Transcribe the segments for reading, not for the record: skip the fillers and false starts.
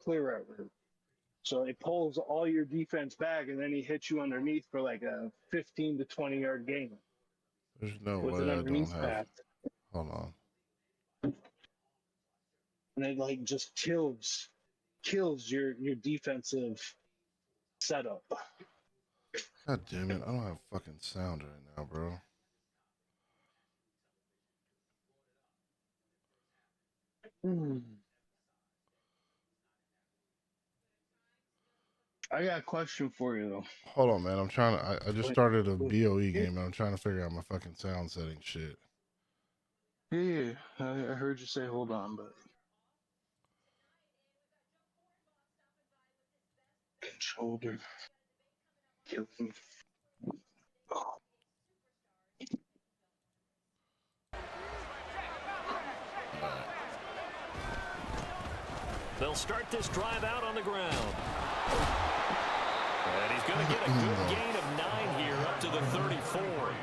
clear out route. So it pulls all your defense back, and then he hits you underneath for like a 15 to 20-yard gain. There's no with way an I don't underneath have. pass. Hold on. And it like just kills your defensive setup. God damn it! I don't have fucking sound right now, bro. I got a question for you though. Hold on, man. I'm trying to. I just started a BOE game, and I'm trying to figure out my fucking sound setting shit. Yeah, I heard you say hold on, but shoulder killing. Oh. They'll start this drive out on the ground. And he's going to get a good gain of 9 here up to the 34.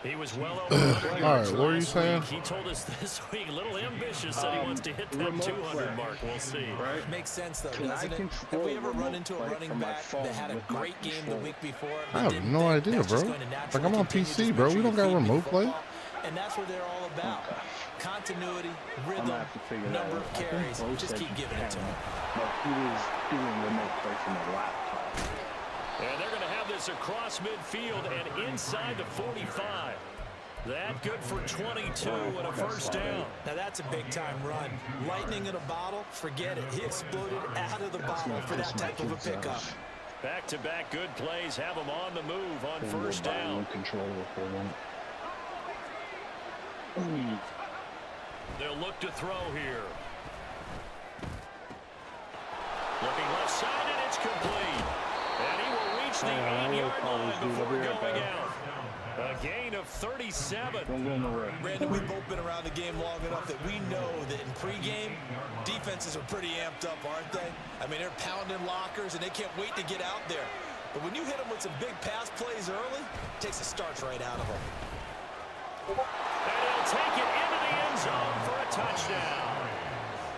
He was well over 100 yards. All right, what are you saying? He told us this week, a little ambitious, that he wants to hit that 200 mark. We'll see. Right? Makes sense, though, doesn't it? Have we ever run into a running back that had a great game the week before? I have no idea, bro. Like, I'm on PC, bro. We don't got remote play. And that's what they're all about. Continuity, rhythm, number of carries. Just keep giving it to him. But he was doing remote play from a laptop. And they're going to have this across midfield and inside the 45. That good for 22 and a first down. Now that's a big-time run. Lightning in a bottle, forget it. He exploded out of the bottle for that type of a pickup. Back-to-back good plays have him on the move on first down. They'll look to throw here. Looking left side, and it's complete. And he will reach the 8-yard line before going out. A gain of 37. Brandon, we've both been around the game long enough that we know that in pregame, defenses are pretty amped up, aren't they? I mean, they're pounding lockers, and they can't wait to get out there. But when you hit them with some big pass plays early, it takes the starch right out of them. And he'll take it into the end zone for a touchdown.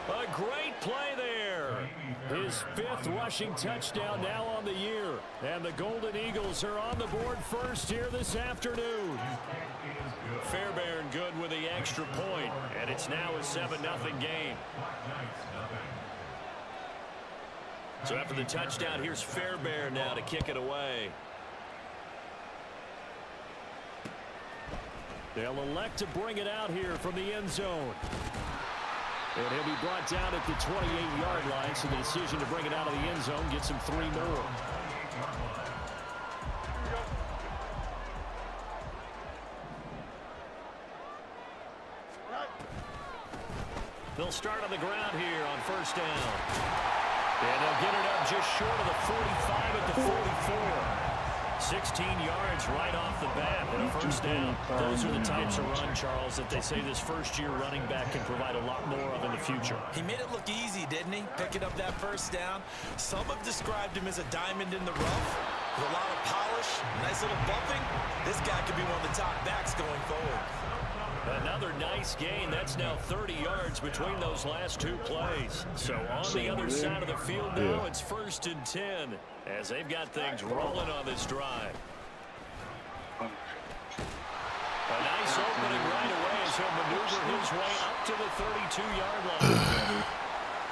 A great play there. His 5th rushing touchdown now on the year. And the Golden Eagles are on the board first here this afternoon. Fairbairn good with the extra point, and it's now a 7-0 game. So after the touchdown, here's Fairbairn now to kick it away. They'll elect to bring it out here from the end zone. And he'll be brought down at the 28-yard line, so the decision to bring it out of the end zone gets him 3 more. They'll start on the ground here on first down. And they'll get it up just short of the 45 at the 44. 16 yards right off the bat and a first down. Those are the types of run, Charles, that they say this first-year running back can provide a lot more of in the future. He made it look easy, didn't he? Picking up that first down. Some have described him as a diamond in the rough with a lot of polish, nice little bumping. This guy could be one of the top backs going forward. Another nice gain. That's now 30 yards between those last 2 plays. So on the other side of the field now, it's 1st and 10 as they've got things rolling on this drive. A nice opening right away as he'll maneuver his way up to the 32-yard line.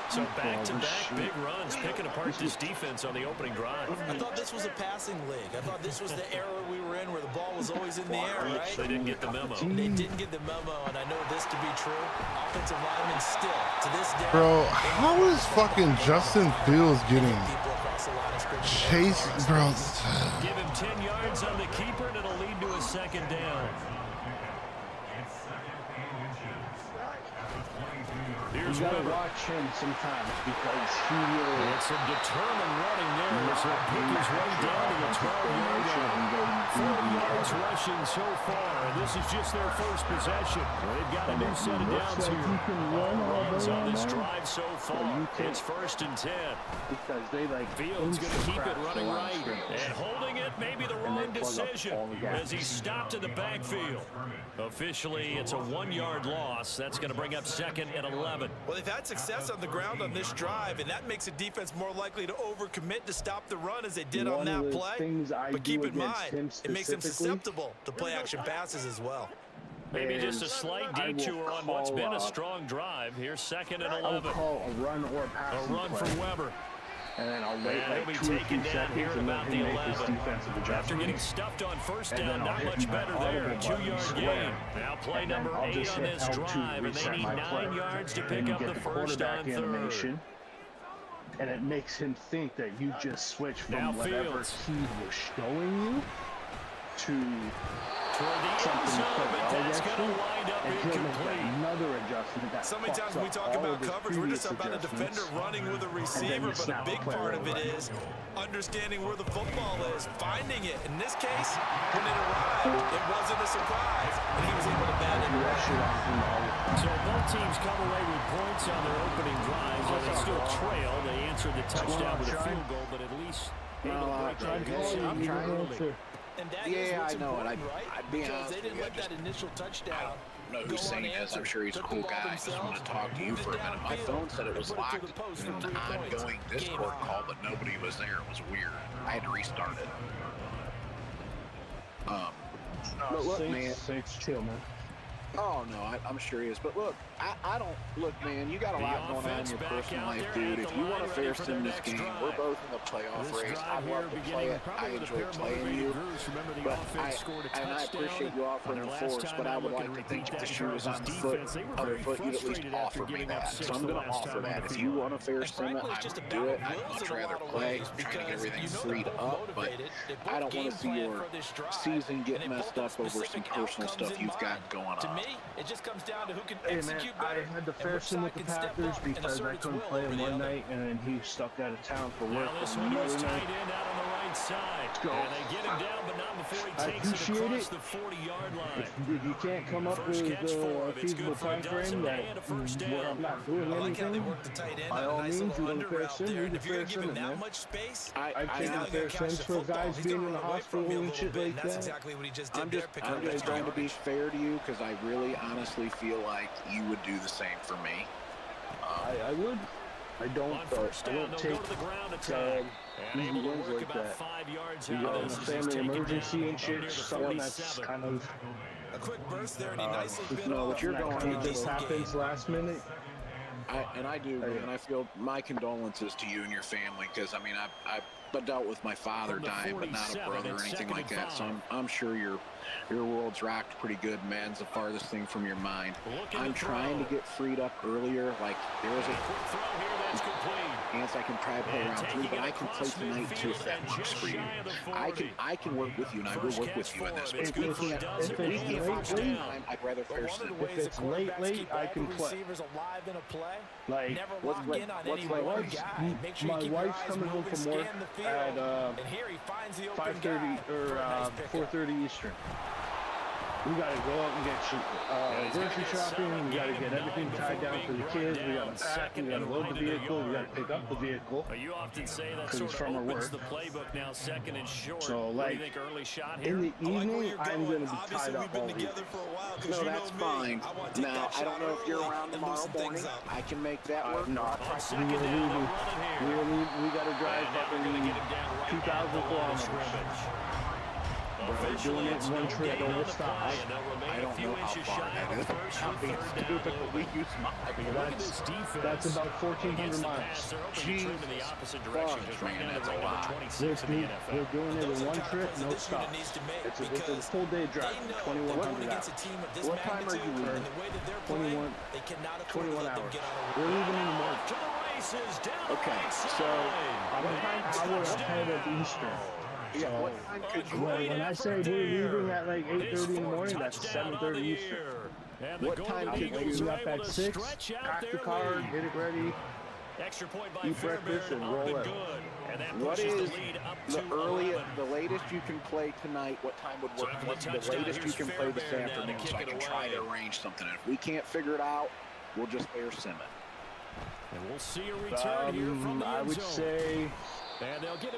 So back-to-back big runs, picking apart this defense on the opening drive. I thought this was a passing league. I thought this was the era we were in where the ball was always in the air, right? They didn't get the memo. They didn't get the memo, and I know this to be true. Offensive linemen still, to this day. Bro, how is fucking Justin Fields getting chased, bro? Give him 10 yards on the keeper, and it'll lead to a 2nd down. You gotta watch him sometimes because he really... It's some determined running there as he'll pick his way down to the 12-yard line. 40 yards rushing so far, and this is just their first possession. They've got a new set of downs here. Runs on this drive so far. It's 1st and 10. Because they like... Fields going to keep it running right. And holding it, maybe the wrong decision as he's stopped in the backfield. Officially, it's a 1-yard loss. That's going to bring up 2nd and 11. Well, they've had success on the ground on this drive, and that makes a defense more likely to overcommit to stop the run as they did on that play. But keep in mind, it makes them susceptible to play-action passes as well. Maybe just a slight detour on what's been a strong drive. Here's 2nd and 11. I'll call a run or pass. A run from Weber. And then I'll wait like 2 or 3 seconds and let him make his defensive adjustment. After getting stuffed on first down, not much better there. 2-yard gain. Now play number 8 on this drive, and they need 9 yards to pick up the first on 3rd. And it makes him think that you just switch from whatever he was showing you to something that's going to wind up incomplete. Another adjustment. So many times when we talk about coverage, we're just about a defender running with a receiver, but a big part of it is understanding where the football is, finding it. In this case, when it arrived, it wasn't a surprise, and he was able to bat it right. So both teams come away with points on their opening drives, and they still trail. They answered the touchdown with a field goal, but at least I'm trying. Yeah, I know it. I'd be honest with you. Let that initial touchdown. I don't know who Saint is. I'm sure he's a cool guy. I just want to talk to you for a minute. My phone said it was locked in an ongoing Discord call, but nobody was there. It was weird. I had to restart it. But look, man. Saints chill, man. Oh, no, I'm sure he is. But look, I don't – look, man, you got a lot going on in your personal life, dude. If you want to fair sim this game, we're both in the playoff race. I love to play it. I enjoy playing you. But I appreciate you offering the force, but I would like to think if the shoe was on the other foot, you'd at least offer me that. So I'm going to offer that. If you want to fair sim it, I will do it. I'd much rather play. I'm trying to get everything freed up, but I don't want to see your season get messed up over some personal stuff you've got going on. It just comes down to who can execute better. I had to fair sim with the Packers because I couldn't play him one night, and then he stuck out of town for work. Now this one is tight end out on the right side. And they get him down, but not before he takes it across the 40-yard line. If you can't come up with a feasible time frame that I'm not doing anything, by all means, you want to fair sim, you can fair sim it, man. I've taken fair sims for guys being in the hospital and shit like that. I'm just trying to be fair to you because I really honestly feel like you would do the same for me. I would. I don't take easy wins like that. You got a family emergency and shit, something that's kind of a quick burst there, and he nicely bit what you're going through. Just happens last minute. I do, and I feel my condolences to you and your family because I mean I've dealt with my father dying, but not a brother or anything like that. So I'm sure your world's rocked pretty good, man. It's the farthest thing from your mind. I'm trying to get freed up earlier. Like there is a chance I can try to play around 3, but I can play tonight too if that works for you. I can work with you, and I will work with you in this. But if we can't late, I'd rather fair sim. If it's late, I can play. Like what's my wife's coming home from work at 5:30 or 4:30 Eastern. We got to go out and get grocery shopping. We got to get everything tied down for the kids. We got to pack. We got to load the vehicle. We got to pick up the vehicle. You often say that sort of opens the playbook now, 2nd and short. So, like, in the evening, I'm going to be tied up all week. No, that's fine. Now, I don't know if you're around tomorrow morning. I can make that work. No, we got to drive fucking 2,000 kilometers. We're doing it one trip, don't stop. I don't know how far that is. I'm being stupid, but we use mine. That's about 1,400 miles. Jesus Christ, man, that's a lot. We're doing it in one trip, no stop. It's a full day drive, 2,100 hours. What time are you leaving? 21 hours. We're leaving in the morning. Okay, so I'm an hour ahead of Eastern. Yeah, what time could you when I say we're leaving at like 8:30 in the morning, that's 7:30 Eastern. What time could you wake up at 6, pack the car, get it ready, eat breakfast, and roll it. What is the latest you can play tonight? What time would work? What's the latest you can play this afternoon so I can try to arrange something? And if we can't figure it out, we'll just air sim it. And we'll see a return here from the I would say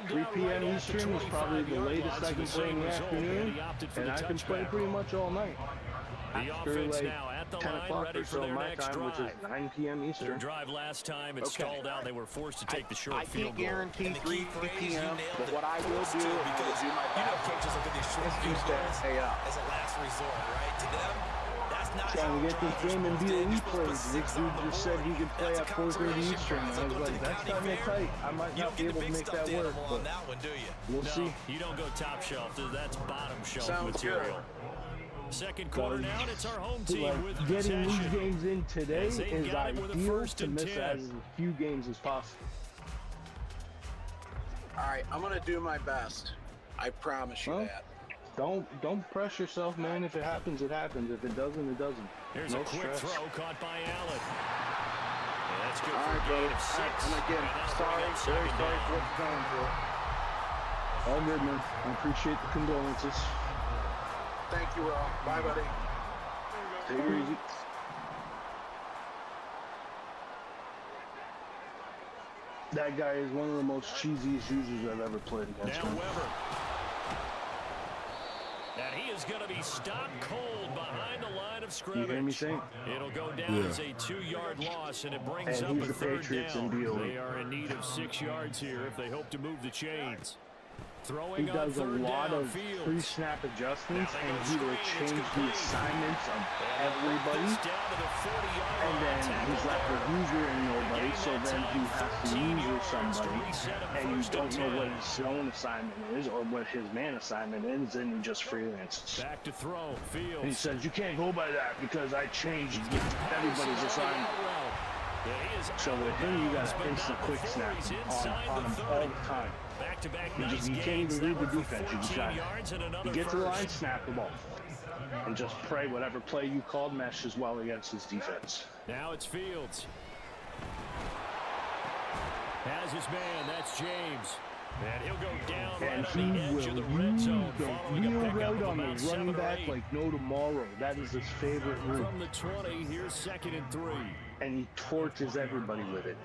3 p.m. Eastern is probably the latest I can play in the afternoon, and I can play pretty much all night. The offense now at at the 10 line, o'clock ready or for so their my next time, drive. which is 9 p.m. Their Eastern. drive last time, it stalled out. They were forced to take the short I field can't goal. guarantee 3 p.m., but it. what I will do, and I will do my best, coaches look at these short is field to goals stay up. as a last resort, right? To them, that's not Trying to get this game in BOE played. This dude just said he could play at 4:30 Eastern. I was like, that's kind of tight. I might not be able to make that work, but we'll see. You don't go top shelf. That's bottom shelf Sounds material. Second quarter now, and it's our home team with getting these possession. games in today As they is got it with a ideal first to and miss 10. as few games as possible. All right, I'm going to do my best. I promise you that. Don't press yourself, man. If it happens, it happens. If it doesn't, it doesn't. Here's No a quick stress. throw caught by Allen. And that's good All for right, a brother. gain of 6. And again, sorry, very sorry for what you're going through. All good, man. I appreciate the condolences. Thank you, Rob. Bye, buddy. Take it easy. That guy is one of the most cheesiest users I've ever played against. Now Man. Weber. And he is going to be stopped cold behind the line of scrimmage. You hear me saying? It'll go down as a 2-yard loss, and it brings And up he's a the third Patriots down. in BOE. They are in need of 6 yards here if they hope to move the chains. He Throwing on does a third lot down of field. pre-snap adjustments, Now they and go he will screen, it's change the complete. assignments of And everybody. this down to the 40-yard And line. then Tackle he's left there. with user and nobody, Gain so that then he time, has to 13 user yards to somebody, reset a and you first don't and know 10. what his zone assignment is or what his man assignment is, and he just freelances. Back to throw. And he Fields. says, you can't go by that because I changed everybody's assignment. So with him, you got to instant quick snap on him all the time. Back-to-back You nice can't gains. even read That the one for defense. You just 14 got yards and another to get to the line, first. snap the ball, and just pray whatever play you called meshes well against his defense. Now it's Fields. Has his man. That's James. And he'll go down And right on the edge of the red zone following a real pickup route of on about the 7 running or back 8. like no tomorrow. That is his favorite route. From the 20, here's 2nd and 3. And he torches everybody with it.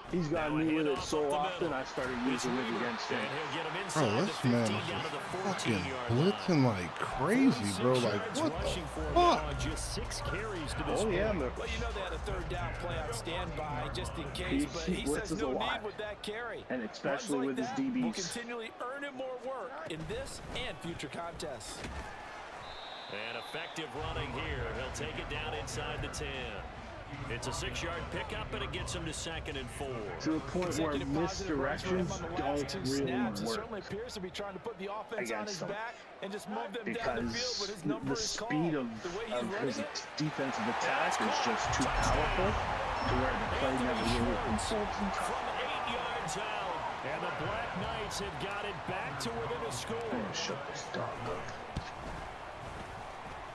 He's gotten me with it so often, I started using it against him. And he'll get him Bro, inside the this man 15 is down to the fucking 14-yard line. blitzing like crazy, bro. Like, what Rushing for the him fuck? now on just 6 carries to this Oh yeah, point. man. Well, you know they had a third down play on standby just in case, but he says blitzes no a lot. need with that carry. And especially Runs with his that will DBs. continually earn him more work in this and future contests. And effective running here. He'll take it down inside the 10. It's a 6-yard pickup, and it gets him to 2nd and 4. To the point where Consecutive positive runs for him misdirections on the last don't two really snaps. It work. certainly appears to be trying to put the offense on his Against them. back and just move them down the field when Because his number the is speed called. of The way he's running his it, defensive attack is just too powerful to where the play never really unfolds in time. From 8 yards out. And the Black Knights have got it back to within a score. I'm gonna shut this dog up.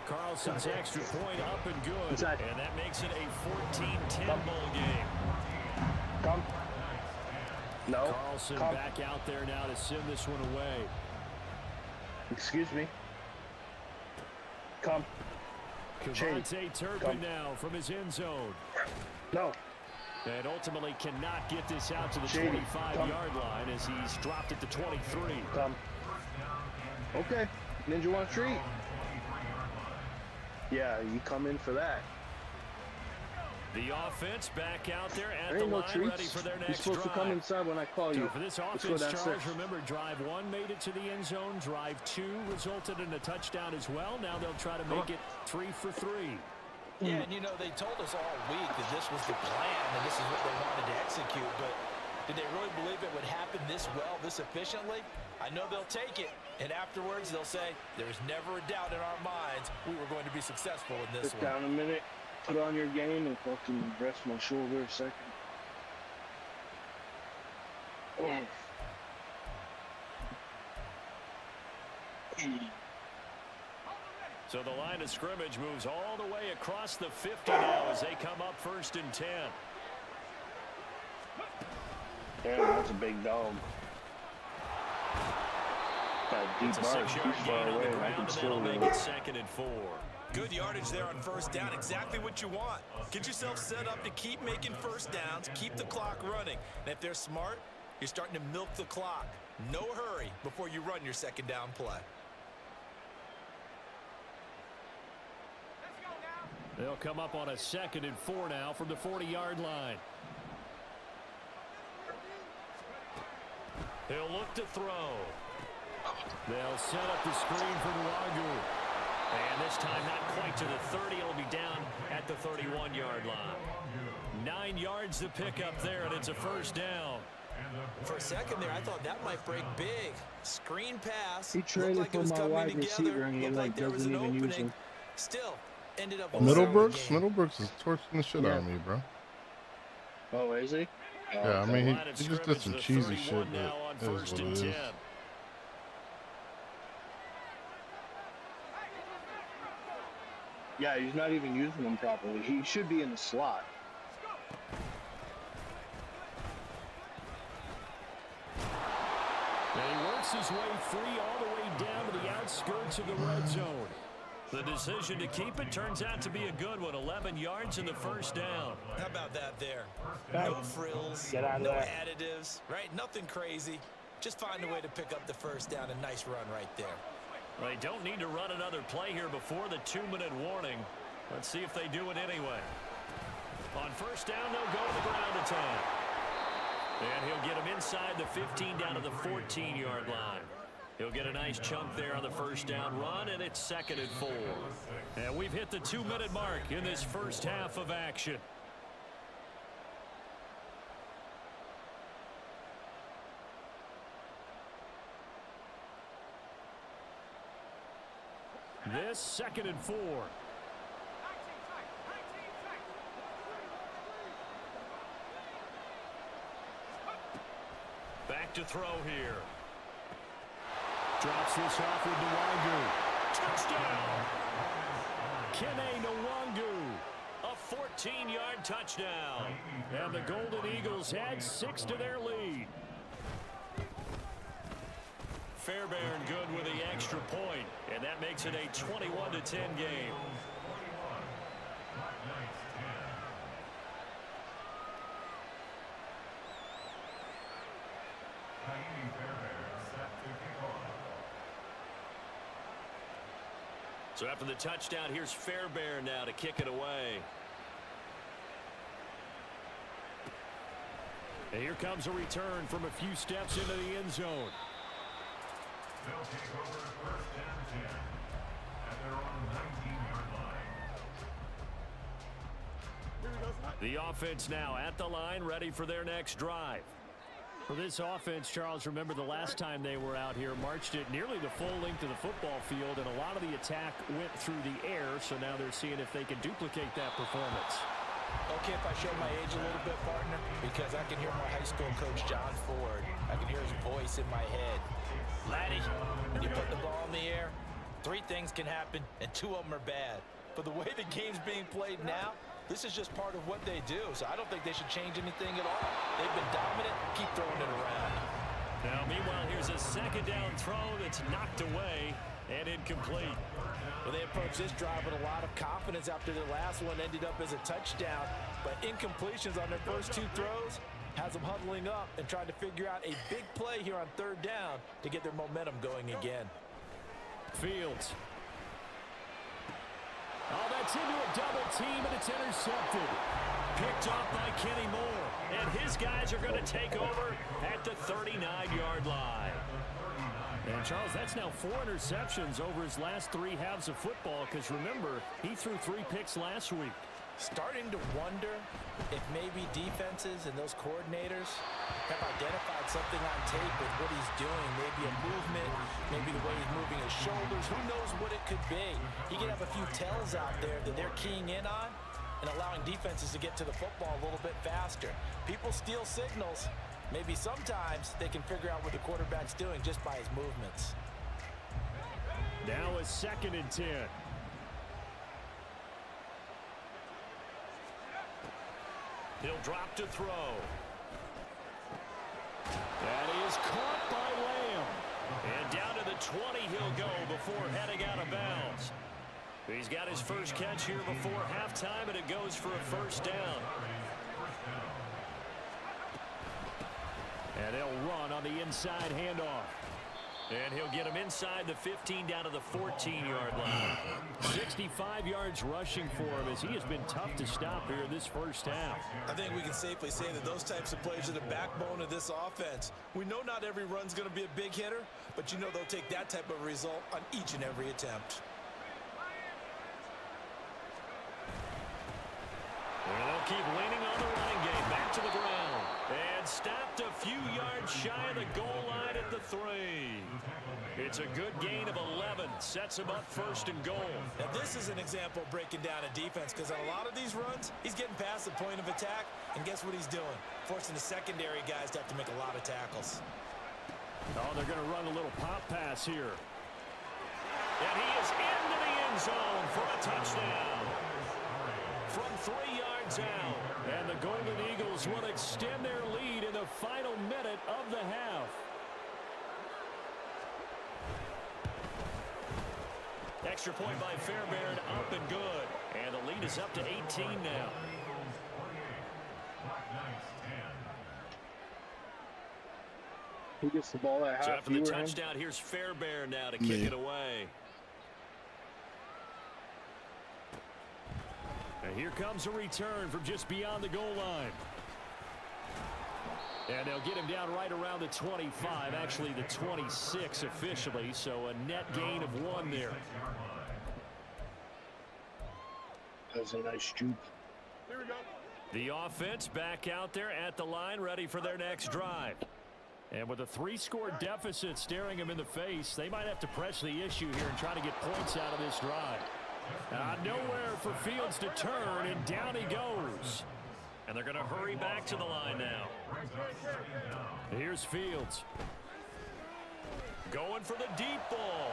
Carlson's extra point up and good. Inside. And that makes it a 14-10 ball game. Come. No. Carlson Come. back out there now to send this one away. Excuse me. Come. Cavante Turpin Come. now from his end zone. No. And ultimately cannot get this out to the Shady. 25-yard line as he's dropped it to 23. Come. Okay. Ninja want a treat. Yeah, you come in for that. The offense back out there at There the ain't no line, ready treats. for their You're next supposed drive. to come inside when I call you. So for this Let's offense, go down Charles, 6. remember, drive 1 made it to the end zone. Drive 2 resulted in a touchdown as well. Now they'll try to make it 3 for 3. Yeah, and you know, they told us all week that this was the plan and this is what they wanted to execute, but did they really believe it would happen this well, this efficiently? I know they'll take it, and afterwards they'll say, there's never a doubt in our minds we were going to be successful in this Sit one. down a minute, put on your game, and fucking rest my shoulder a second. So the line of scrimmage moves all the way across the 50 now as they come up 1st and 10. Damn, that's a big dog. Got a deep It's a arc, 6-yard he's gain far on away, the and I ground, can and still that'll make do it it. 2nd and 4. Good yardage there on first down, exactly what you want. Get yourself set up to keep making first downs, keep the clock running. And if they're smart, you're starting to milk the clock. No hurry before you run your second down play. They'll come up on a 2nd and 4 now from the 40-yard line. He'll look to throw. They'll set up the screen for Nwangu. And this time not quite to the 30. It'll be down at the 31-yard line. 9 yards to pick up there, and it's a first down. For a second there, I thought that might break big. Screen pass. He traded for my wide receiver, and he doesn't even use him. Still ended up. Middlebrooks is torching the shit out of me, bro. Oh, is he? Yeah, I mean, he just did some cheesy shit, but it is what it is. Yeah, he's not even using them properly. He should be in the slot. And he works his way free all the way down to the outskirts of the red zone. The decision to keep it turns out to be a good one. 11 yards in the first down. How about that there? No frills, no additives, right? Nothing crazy. Just find a way to pick up the first down. A nice run right there. They don't need to run another play here before the 2-minute warning. Let's see if they do it anyway. On first down, they'll go to the ground attack. And he'll get him inside the 15 down to the 14-yard line. He'll get a nice chunk there on the first down run, and it's 2nd and 4. And we've hit the 2-minute mark in this first half of action. This 2nd and 4. Back to throw here. Drops this off with Nwangu. Touchdown! Kene Nwangu. A 14-yard touchdown. And the Golden Eagles add 6 to their lead. Fairbairn good with the extra point, and that makes it a 21-10 game. So after the touchdown, here's Fairbairn now to kick it away. And here comes a return from a few steps into the end zone. They'll take over first and 10 at their own 19-yard line. The offense now at the line, ready for their next drive. For this offense, Charles, remember the last time they were out here, marched it nearly the full length of the football field, and a lot of the attack went through the air, so now they're seeing if they can duplicate that performance. Okay, if I show my age a little bit, partner, because I can hear my high school coach, John Ford. I can hear his voice in my head. Laddie, when you put the ball in the air, 3 things can happen, and 2 of them are bad. But the way the game's being played now, this is just part of what they do, so I don't think they should change anything at all. They've been dominant. Keep throwing it around. Now, meanwhile, here's a 2nd down throw that's knocked away and incomplete. Well, they approached this drive with a lot of confidence after the last one ended up as a touchdown, but incompletions on their first 2 throws has them huddling up and trying to figure out a big play here on 3rd down to get their momentum going again. Fields. Oh, that's into a double team, and it's intercepted. Picked off by Kenny Moore. And his guys are going to take over at the 39-yard line. And, Charles, that's now 4 interceptions over his last 3 halves of football, because, remember, he threw 3 picks last week. Starting to wonder if maybe defenses and those coordinators have identified something on tape with what he's doing. Maybe a movement, maybe the way he's moving his shoulders. Who knows what it could be? He could have a few tells out there that they're keying in on and allowing defenses to get to the football a little bit faster. People steal signals. Maybe sometimes they can figure out what the quarterback's doing just by his movements. Now a 2nd and 10. He'll drop to throw. That is caught by Lamb. And down to the 20 he'll go before heading out of bounds. He's got his first catch here before halftime, and it goes for a first down. And they'll run on the inside handoff. And he'll get him inside the 15 down to the 14-yard line. 65 yards rushing for him as he has been tough to stop here in this first half. I think we can safely say that those types of plays are the backbone of this offense. We know not every run's going to be a big hitter, but you know they'll take that type of result on each and every attempt. And they'll keep leaning on the running game. Back to the ground. And stopped a few yards shy of the goal line at the 3. It's a good gain of 11. Sets him up first and goal. Now this is an example of breaking down a defense, because on a lot of these runs, he's getting past the point of attack, and guess what he's doing? Forcing the secondary guys to have to make a lot of tackles. Oh, they're going to run a little pop pass here. And he is into the end zone for a touchdown. From 3 yards out. And the Golden Eagles will extend their lead in the final minute of the half. Extra point by Fairbairn, up and good. And the lead is up to 18 now. Who gets the ball at half? So after the touchdown, here's Fairbairn now to kick it away. And here comes a return from just beyond the goal line. And they'll get him down right around the 25, actually the 26 officially, so a net gain of 1 there. That was a nice juke. Here we go. The offense back out there at the line, ready for their next drive. And with a 3-score deficit staring them in the face, they might have to press the issue here and try to get points out of this drive. Nowhere for Fields to turn, and down he goes. And they're going to hurry back to the line now. Here's Fields. Going for the deep ball.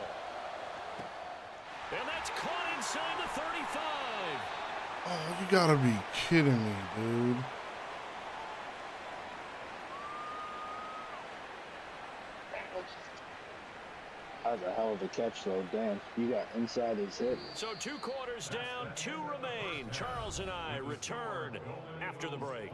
And that's caught inside the 35. Oh, you gotta be kidding me, dude. That was a hell of a catch, though. Damn, you got inside his hip. So 2 quarters down, 2 remain. Charles and I return after the break.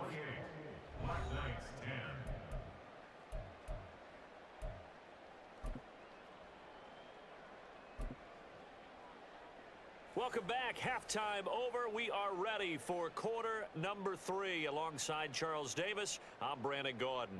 Welcome back. Halftime over. We are ready for quarter number 3. Alongside Charles Davis, I'm Brandon Gordon.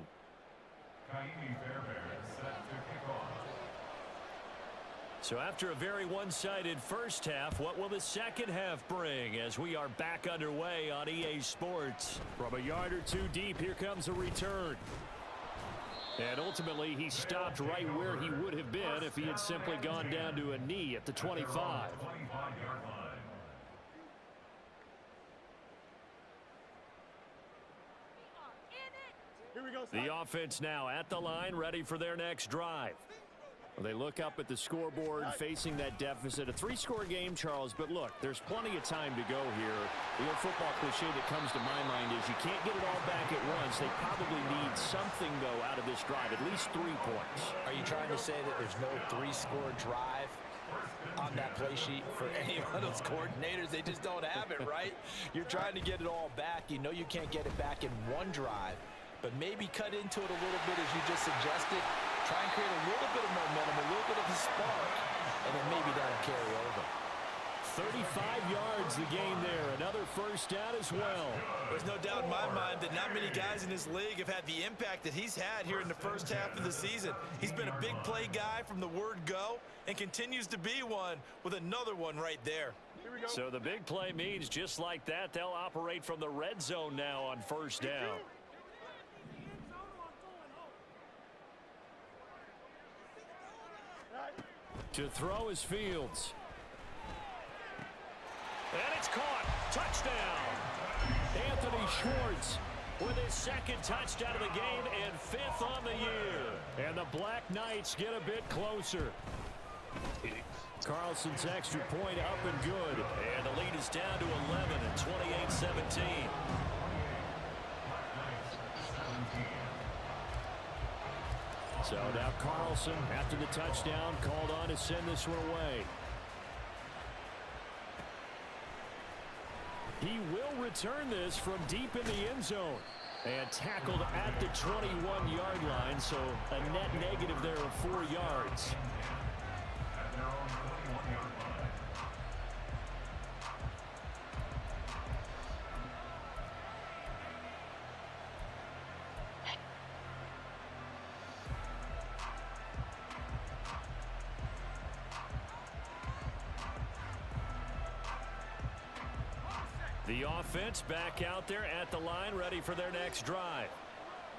So after a very one-sided first half, what will the second half bring as we are back underway on EA Sports? From a yard or 2 deep, here comes a return. And ultimately, he stopped right where he would have been if he had simply gone down to a knee at the 25. The offense now at the line, ready for their next drive. Well, they look up at the scoreboard, facing that deficit. A 3-score game, Charles, but look, there's plenty of time to go here. The old football cliche that comes to my mind is you can't get it all back at once. They probably need something, though, out of this drive, at least 3 points. Are you trying to say that there's no 3-score drive on that play sheet for any of those coordinators? They just don't have it, right? You're trying to get it all back. You know you can't get it back in 1 drive, but maybe cut into it a little bit as you just suggested. Try and create a little bit of momentum, a little bit of a spark, and then maybe that'll carry over. 35 yards the gain there. Another first down as well. There's no doubt in my mind that not many guys in this league have had the impact that he's had here in the first half of the season. He's been a big play guy from the word go and continues to be one with another one right there. So the big play means just like that, they'll operate from the red zone now on first down. To throw is Fields. And it's caught. Touchdown. Anthony Schwartz with his 2nd touchdown of the game and 5th on the year. And the Black Knights get a bit closer. Carlson's extra point up and good. And the lead is down to 11 at 28-17. So now Carlson, after the touchdown, called on to send this one away. He will return this from deep in the end zone. And tackled at the 21-yard line, so a net negative there of 4 yards. The offense back out there at the line, ready for their next drive.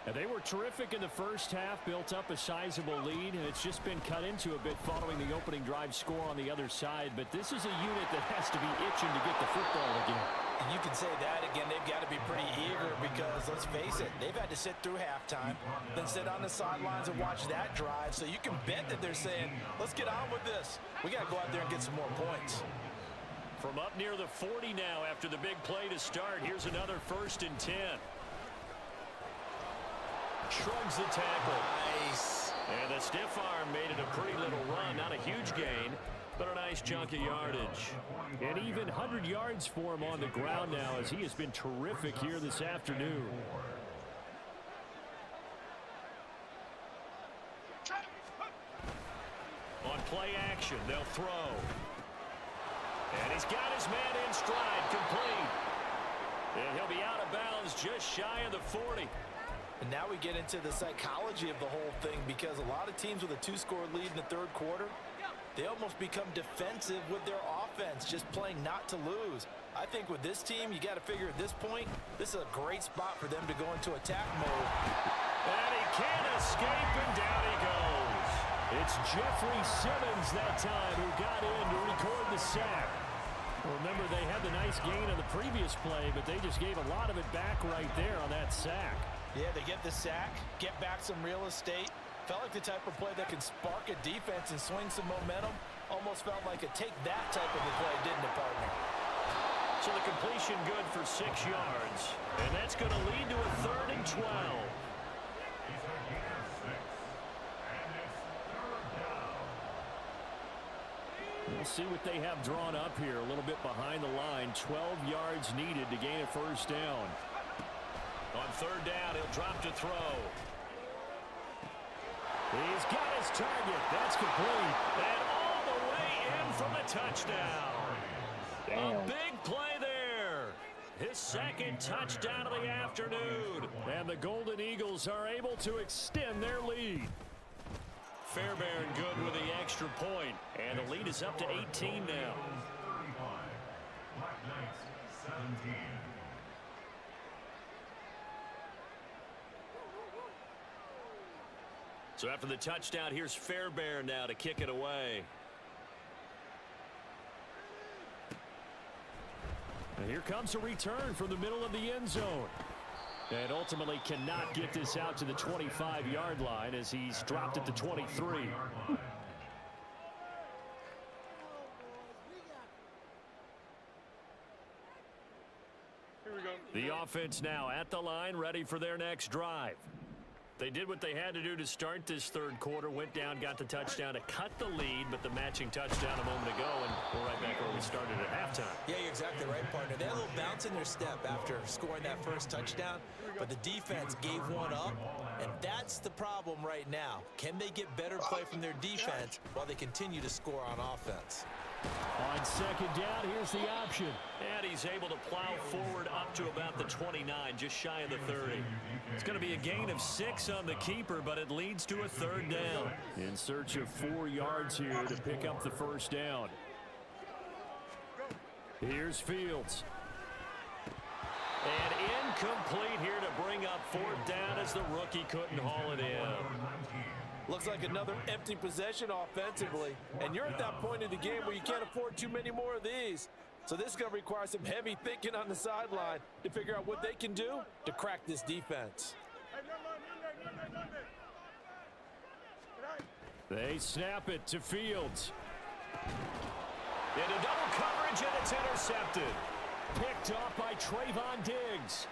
And they were terrific in the first half, built up a sizable lead, and it's just been cut into a bit following the opening drive score on the other side. But this is a unit that has to be itching to get the football again. And you can say that again, they've got to be pretty eager because, let's face it, they've had to sit through halftime, then sit on the sidelines and watch that drive. So you can bet that they're saying, let's get on with this. We got to go out there and get some more points. From up near the 40 now after the big play to start, here's another 1st and 10. Shrugs the tackle. Nice. And the stiff arm made it a pretty little run. Not a huge gain, but a nice chunk of yardage. And even 100 yards for him on the ground now as he has been terrific here this afternoon. On play action, they'll throw. And he's got his man in stride, complete. And he'll be out of bounds just shy of the 40. And now we get into the psychology of the whole thing because a lot of teams with a 2-score lead in the third quarter, they almost become defensive with their offense, just playing not to lose. I think with this team, you got to figure at this point, this is a great spot for them to go into attack mode. And he can't escape, and down he goes. It's Jeffrey Simmons that time who got in to record the sack. Remember, they had the nice gain on the previous play, but they just gave a lot of it back right there on that sack. Yeah, they get the sack, get back some real estate. Felt like the type of play that can spark a defense and swing some momentum. Almost felt like a take-that type of a play, didn't it, partner? So the completion good for 6 yards. And that's going to lead to a 3rd and 12. We'll see what they have drawn up here. A little bit behind the line. 12 yards needed to gain a 1st down. On 3rd down, he'll drop to throw. He's got his target. That's complete. And all the way in from a touchdown. Damn. A big play there. His 2nd touchdown of the afternoon. And the Golden Eagles are able to extend their lead. Fairbairn good with the extra point. And the lead is up to 18 now. Black Knights 17. So after the touchdown, here's Fairbairn now to kick it away. And here comes a return from the middle of the end zone. And ultimately cannot get this out to the 25-yard line as he's dropped at the 23. The offense now at the line, ready for their next drive. They did what they had to do to start this third quarter, went down, got the touchdown to cut the lead, but the matching touchdown a moment ago, and we're right back where we started at halftime. Yeah, you're exactly right, partner. They had a little bounce in their step after scoring that first touchdown, but the defense gave one up, and that's the problem right now. Can they get better play from their defense while they continue to score on offense? On second down, here's the option. And he's able to plow forward up to about the 29, just shy of the 30. It's going to be a gain of 6 on the keeper, but it leads to a third down. In search of 4 yards here to pick up the first down. Here's Fields. And incomplete here to bring up 4th down as the rookie couldn't haul it in. Looks like another empty possession offensively. And you're at that point in the game where you can't afford too many more of these. So this is going to require some heavy thinking on the sideline to figure out what they can do to crack this defense. They snap it to Fields. Into double coverage, and it's intercepted. Picked off by Trayvon Diggs.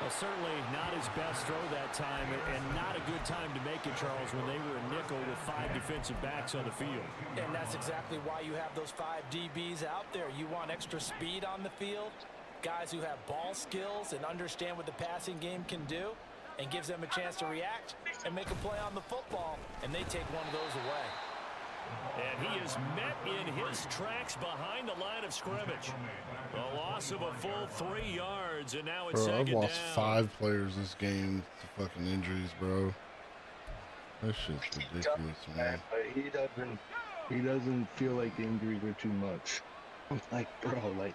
Well, certainly not his best throw that time, and not a good time to make it, Charles, when they were a nickel with 5 defensive backs on the field. And that's exactly why you have those 5 DBs out there. You want extra speed on the field. guys who have ball skills and understand what the passing game can do, and gives them a chance to react and make a play on the football, and they take one of those away. And he is met in his tracks behind the line of scrimmage. A loss of a full 3 yards, and now it's I've second lost down. 5 players this game to fucking injuries, bro. That shit's ridiculous, man. But he doesn't feel like the injuries are too much. I'm like, bro, like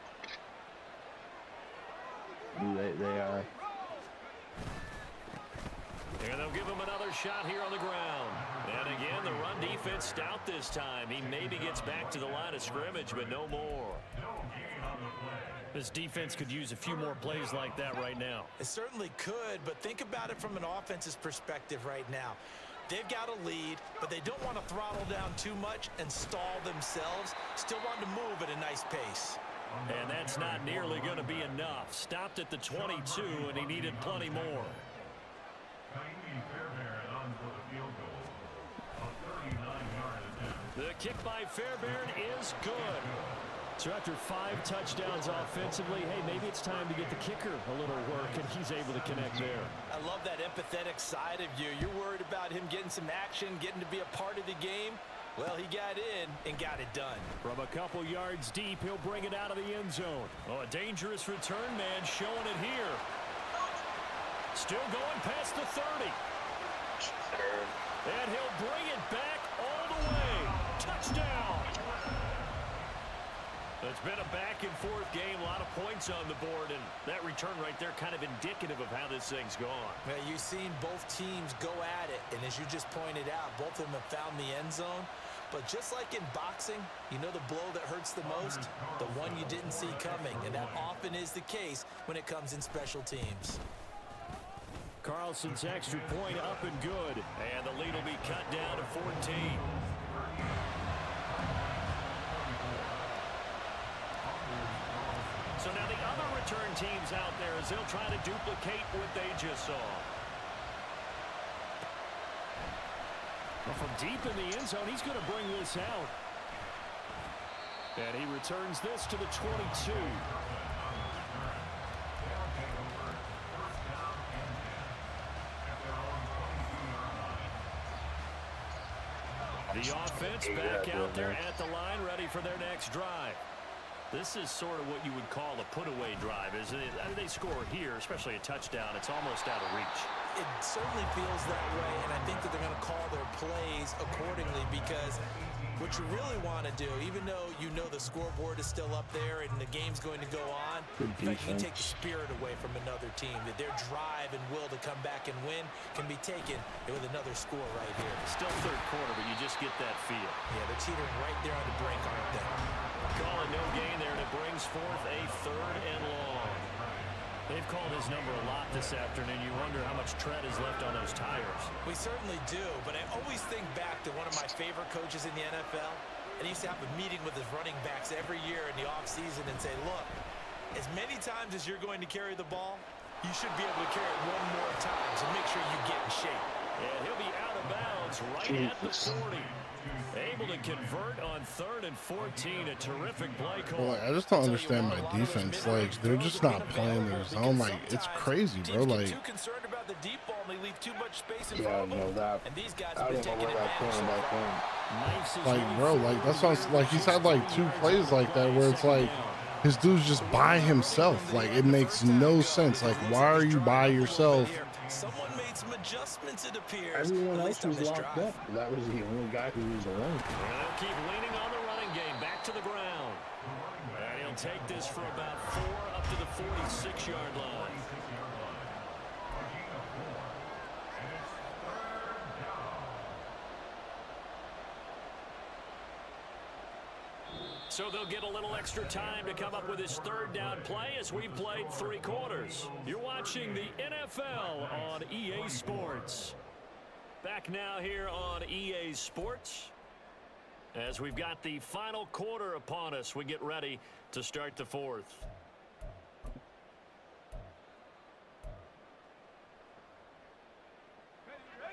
they are. And they'll give him another shot here on the ground. And again, the run defense stout this time. He maybe gets back to the line of scrimmage, but no more. This defense could use a few more plays like that right now. It certainly could, but think about it from an offense's perspective right now. They've got a lead, but they don't want to throttle down too much and stall themselves. Still want to move at a nice pace. And that's not nearly going to be enough. Stopped at the 22, and he needed plenty more. The kick by Fairbairn is good. So after 5 touchdowns offensively, hey, maybe it's time to get the kicker a little work, and he's able to connect there. I love that empathetic side of you. You're worried about him getting some action, getting to be a part of the game. Well, he got in and got it done. From a couple yards deep, he'll bring it out of the end zone. Oh, a dangerous return man showing it here. Still going past the 30. And he'll bring it back all the way. Touchdown. It's been a back-and-forth game, a lot of points on the board, and that return right there kind of indicative of how this thing's gone. Well, you've seen both teams go at it, and as you just pointed out, both of them have found the end zone. But just like in boxing, you know the blow that hurts the most? The one you didn't see coming, and that often is the case when it comes in special teams. Carlson's extra point up and good, and the lead will be cut down to 14. So now the other return teams out there as they'll try to duplicate what they just saw. Well, from deep in the end zone, he's going to bring this out. And he returns this to the 22. The offense back out there at the line, ready for their next drive. This is sort of what you would call a put-away drive, isn't it? I mean, they score here, especially a touchdown. It's almost out of reach. It certainly feels that way, and I think that they're going to call their plays accordingly because what you really want to do, even though you know the scoreboard is still up there and the game's going to go on, you can take the spirit away from another team, that their drive and will to come back and win can be taken with another score right here. Still third quarter, but you just get that feel. Yeah, they're teetering right there on the brink, aren't they? Call it no gain there, and it brings forth a 3rd and long. They've called his number a lot this afternoon. You wonder how much tread is left on those tires. We certainly do, but I always think back to one of my favorite coaches in the NFL, and he used to have a meeting with his running backs every year in the offseason and say, look, as many times as you're going to carry the ball, you should be able to carry it one more time, so make sure you get in shape. And he'll be out of bounds right at the 40. Able to convert on 3rd and 14. A terrific play call. Well, like, I just don't understand my defense. Like, they're just not playing their zone. Like, it's crazy, bro. Like, too concerned about the deep ball and they leave too much space in Yeah, front of them. no, that. And these guys I have been don't know taking where that advantage plan so back far. then. like, bro, like, that sounds like he's had like 2 plays like that where it's like his dude's just by himself. Like, it makes no sense. Like, why are you by yourself? Someone made some adjustments, it appears. Everyone at else least on was this locked drive. up. That was the only guy who was alone. And they'll keep leaning on the running game. Back to the ground. And he'll take this for about 4 up to the 46-yard line. So they'll get a little extra time to come up with his 3rd down play as we've played 3 quarters. You're watching the NFL on EA Sports. Back now here on EA Sports. As we've got the final quarter upon us, we get ready to start the 4th.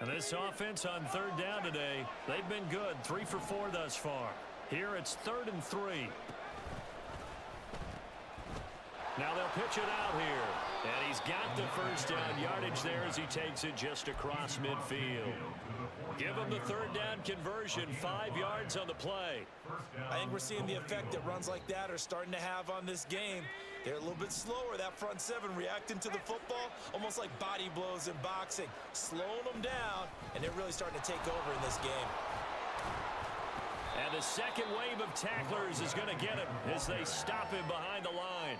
And this offense on 3rd down today, they've been good. 3 for 4 thus far. Here it's 3rd and 3. Now they'll pitch it out here. And he's got the first down yardage there as he takes it just across midfield. Give him the third down conversion, 5 yards on the play. I think we're seeing the effect that runs like that are starting to have on this game. They're a little bit slower, that front seven, reacting to the football, almost like body blows in boxing, slowing them down, and they're really starting to take over in this game. And the second wave of tacklers is going to get him as they stop him behind the line.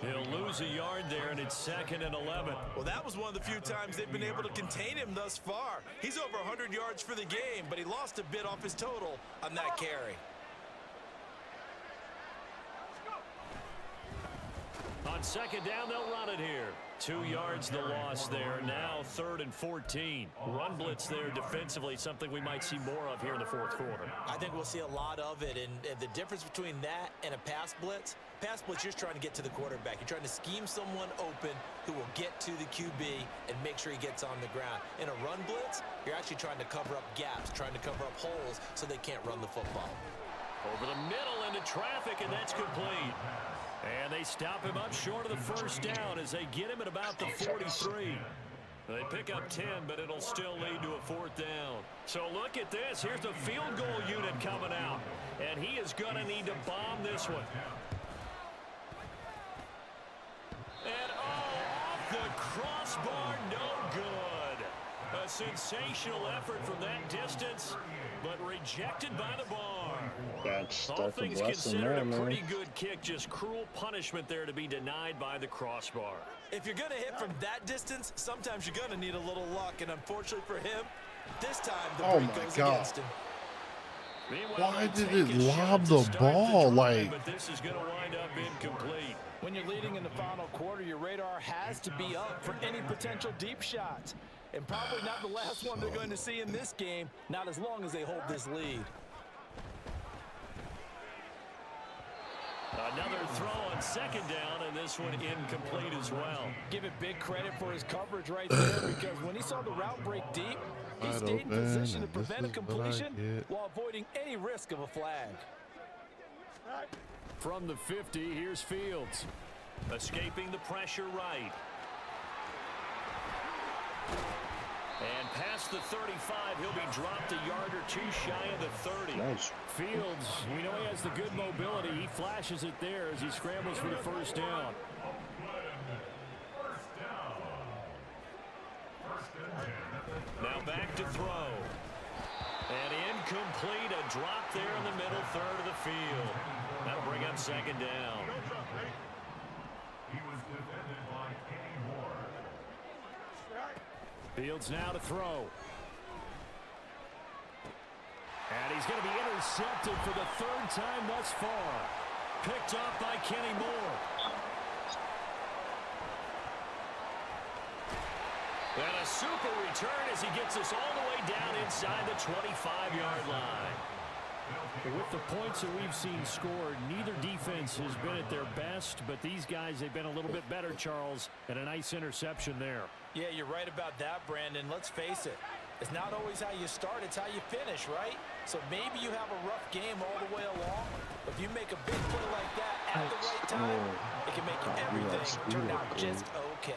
He'll lose a yard there, and it's 2nd and 11. Well, that was one of the few times they've been able to contain him thus far. He's over 100 yards for the game, but he lost a bit off his total on that carry. On 2nd down, they'll run it here. 2 yards the loss there. Now 3rd and 14. Run blitz there defensively, something we might see more of here in the 4th quarter. I think we'll see a lot of it, and the difference between that and a pass blitz, you're trying to get to the quarterback. You're trying to scheme someone open who will get to the QB and make sure he gets on the ground. In a run blitz, you're actually trying to cover up gaps, trying to cover up holes so they can't run the football. Over the middle into traffic, and that's complete. And they stop him up short of the first down as they get him at about the 43. They pick up 10, but it'll still lead to a 4th down. So look at this. Here's the field goal unit coming out. And he is going to need to bomb this one. And off the crossbar, no good. A sensational effort from that distance, but rejected by the bar. All things considered, a pretty good kick. Just cruel punishment there to be denied by the crossbar. If you're going to hit from that distance, sometimes you're going to need a little luck. And unfortunately for him, this time the break goes against him. Why did it lob the ball? But this is going to wind up incomplete. When you're leading in the final quarter, your radar has to be up for any potential deep shots. And probably not the last one they're going to see in this game, not as long as they hold this lead. Another throw on 2nd down, and this one incomplete as well. Give it big credit for his coverage right there, because when he saw the route break deep, he stayed in position to prevent a completion while avoiding any risk of a flag. From the 50, here's Fields. Escaping the pressure right. And past the 35, he'll be dropped a yard or two shy of the 30. Nice. Fields, we know he has the good mobility. He flashes it there as he scrambles for the first down. Now back to throw. And incomplete, a drop there in the middle third of the field. That'll bring up 2nd down. Fields now to throw. And he's going to be intercepted for the 3rd time thus far. Picked off by Kenny Moore. And a super return as he gets us all the way down inside the 25-yard line. With the points that we've seen scored, neither defense has been at their best, but these guys, they've been a little bit better, Charles, and a nice interception there. Yeah, you're right about that, Brandon. Let's face it. It's not always how you start, it's how you finish, right? So maybe you have a rough game all the way along, but if you make a big play like that at the right time, it can make everything turn out just okay.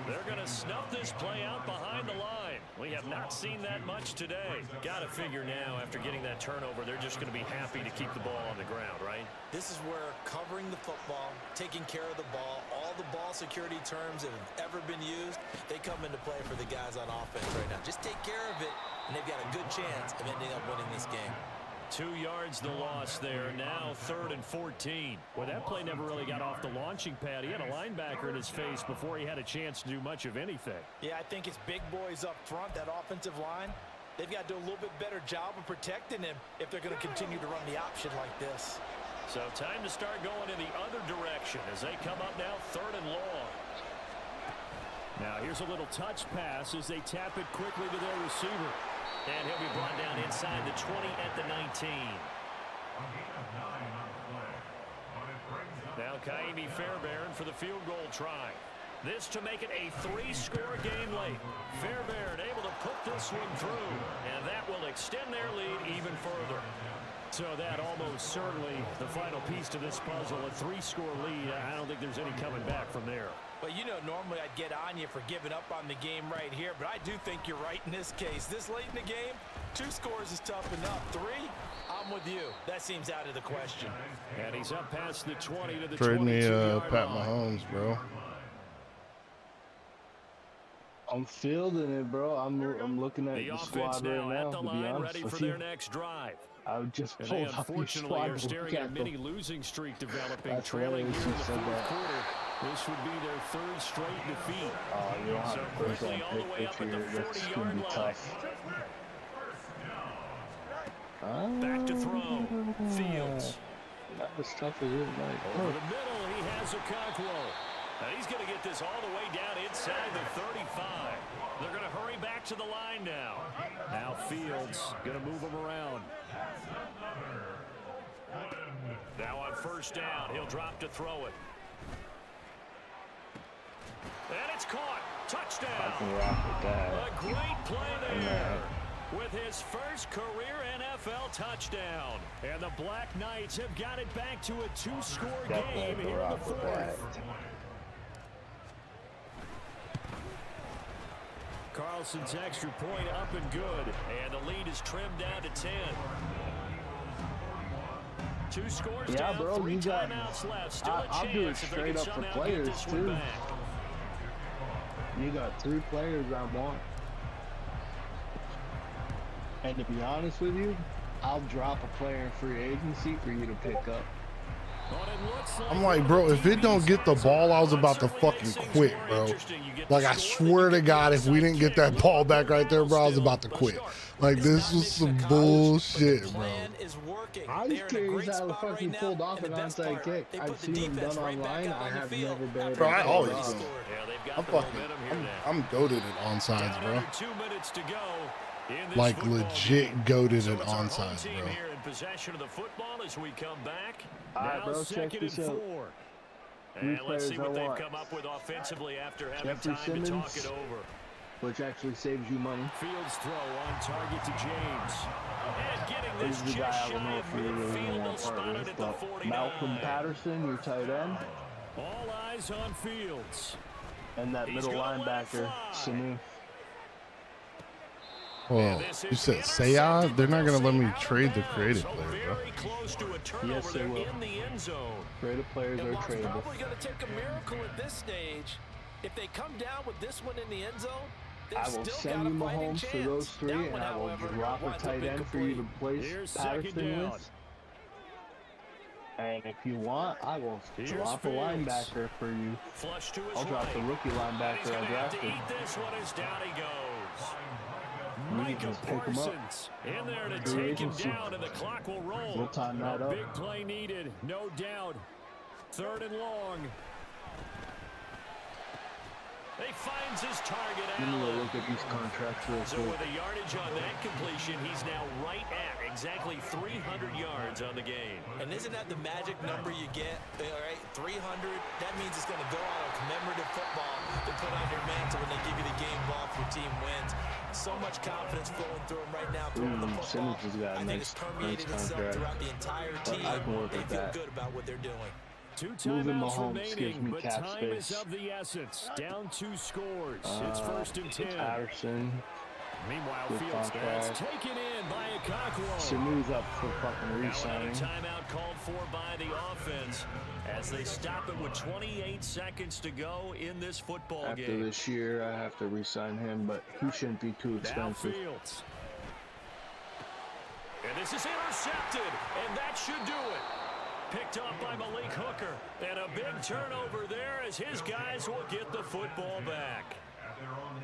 They're going to snuff this play out behind the line. We have not seen that much today. Got to figure now, after getting that turnover, they're just going to be happy to keep the ball on the ground, right? This is where covering the football, taking care of the ball, all the ball security terms that have ever been used, they come into play for the guys on offense right now. Just take care of it, and they've got a good chance of ending up winning this game. 2 yards the loss there. Now 3rd and 14. Well, that play never really got off the launching pad. He had a linebacker in his face before he had a chance to do much of anything. Yeah, I think it's big boys up front, that offensive line. They've got to do a little bit better job of protecting him if they're going to continue to run the option like this. So time to start going in the other direction as they come up now 3rd and long. Now here's a little touch pass as they tap it quickly to their receiver. And he'll be brought down inside the 20 at the 19. Now Kaimi Fairbairn for the field goal try. This to make it a 3-score game late. Fairbairn able to put this one through, and that will extend their lead even further. So that almost certainly the final piece to this puzzle, a 3-score lead. I don't think there's any coming back from there. But, you know, normally I'd get on you for giving up on the game right here, but I do think you're right in this case. This late in the game, 2 scores is tough enough. 3, I'm with you. That seems out of the question. And he's up past the 20 to the 22-yard Trade me line. Pat Mahomes, bro. I'm fielding it, bro. I'm looking at the squad right now, at the to be line, honest ready with for you. their next drive. I would just And pull they up your unfortunately squad. are staring at a mini losing streak developing, That's trailing here hilarious in you the said 4th that. quarter. This would be their 3rd straight defeat. Oh, you don't have So to put quickly that all the way up at the That's 40-yard gonna be line. tough. Back to throw. Fields. Not as tough as it might. Over the middle, he has a Okonkwo. And he's going to get this all the way down inside the 35. They're going to hurry back to the line now. Now Fields going to move him around. Now on 1st down, he'll drop to throw it. And it's caught. Touchdown. I can rock with that. A great play there. With his first career NFL touchdown. And the Black Knights have got it back to a 2-score game here in the 4th. Carlson's extra point up and good. And the lead is trimmed down to 10. 2 scores down, bro, 3 you got, timeouts left. Still a I'll do it chance if they straight can up for somehow get players, this one too. back. You got 3 players I want. And to be honest with you, I'll drop a player in free agency for you to pick up. I'm like, bro, if it don't get the ball, I was about to fucking quit, bro. Like, I swear to God, if we didn't get that ball back right there, bro, I was about to quit. Like, this was some bullshit, bro. I was curious how the fuck he pulled off an onside kick. I've seen him done online. I have never been able to Bro, I pull it always off. do. I'm goated at onside, bro. 2 minutes to go. Like, legit goated at onside, bro. Here in possession of the football as we come back. Alright, Now bro, check 2nd this and out. 4. Three And let's see players what I they've want. come up with offensively after having Jeffrey time to talk Simmons. it over. Which actually saves you money. Fields throw on target to James. And getting This this is the guy just I don't shy know of if you really midfield. They'll want spot part it of at this, the but 49. Malcolm Patterson, your tight end, All eyes on Fields. and that He's middle gonna let it linebacker, fly. Sanu. Well, you said Saya? They're not going to let me trade the creative player, bro. Very close to a turnover Yes, they there will. in the end zone. Creative players And are while it's tradable. probably going to take a miracle at this stage, if they come down with this one in the end zone, they've I will still send got you a fighting Mahomes chance. for those 3, That and one, I will however, drop a winds up tight end for you to incomplete. place Here's 2nd Patterson down. with. And if you want, I will Here's drop a Fields. linebacker for you. Flush to his I'll drop the right. rookie And he's linebacker going I to have to drafted. eat this one as down he goes. You Micah can just pick him up. Parsons in there to Free take him agency. down, and the clock will roll. We'll time that A up. big play needed, no doubt. 3rd and long. He finds his target, Let me go Allen. look at these contracts real So quick. with a yardage on that completion, he's now right at exactly 300 yards on the game. And isn't that the magic number you get? All right, 300. That means it's going to go on a commemorative football to put on your mantle when they give you the game ball if your team wins. So much confidence flowing through him right now, throwing the football. Simmons has got a I think nice- it's permeated nice itself contract. throughout the entire But team. I can work They with feel that. good about what they're doing. 2 Moving timeouts Mahomes gives remaining, me but cap time is space. of the essence. Down 2 scores. It's 1st and 10. Patterson. Meanwhile, Good Fields contract. that's taken in by Okonkwo. Sanu's up for fucking Now another re-signing. timeout called for by the offense as they stop it with 28 seconds to go in this football After game. this year, I have to re-sign him, but he shouldn't be too Now expensive. Fields. And this is intercepted, and that should do it. Picked up by Malik Hooker. And a big turnover there as his guys will get the football back.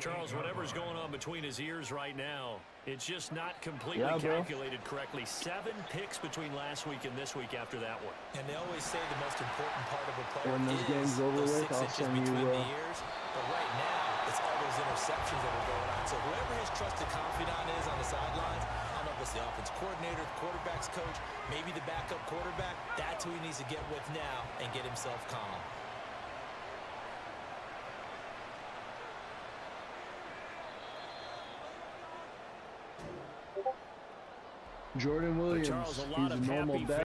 Charles, whatever's going on between his ears right now, it's just not completely calculated correctly. 7 picks between last week and this week after that one. And they always say the most important part of a player When this is game's over those with, 6 I'll inches send you, between the ears. But right now, it's all those interceptions that are going on. So whoever his trusted confidant is on the sidelines, I don't know if it's the offense coordinator, the quarterback's coach, maybe the backup quarterback, that's who he needs to get with now and get himself calm. Jordan Williams, he's a normal dad.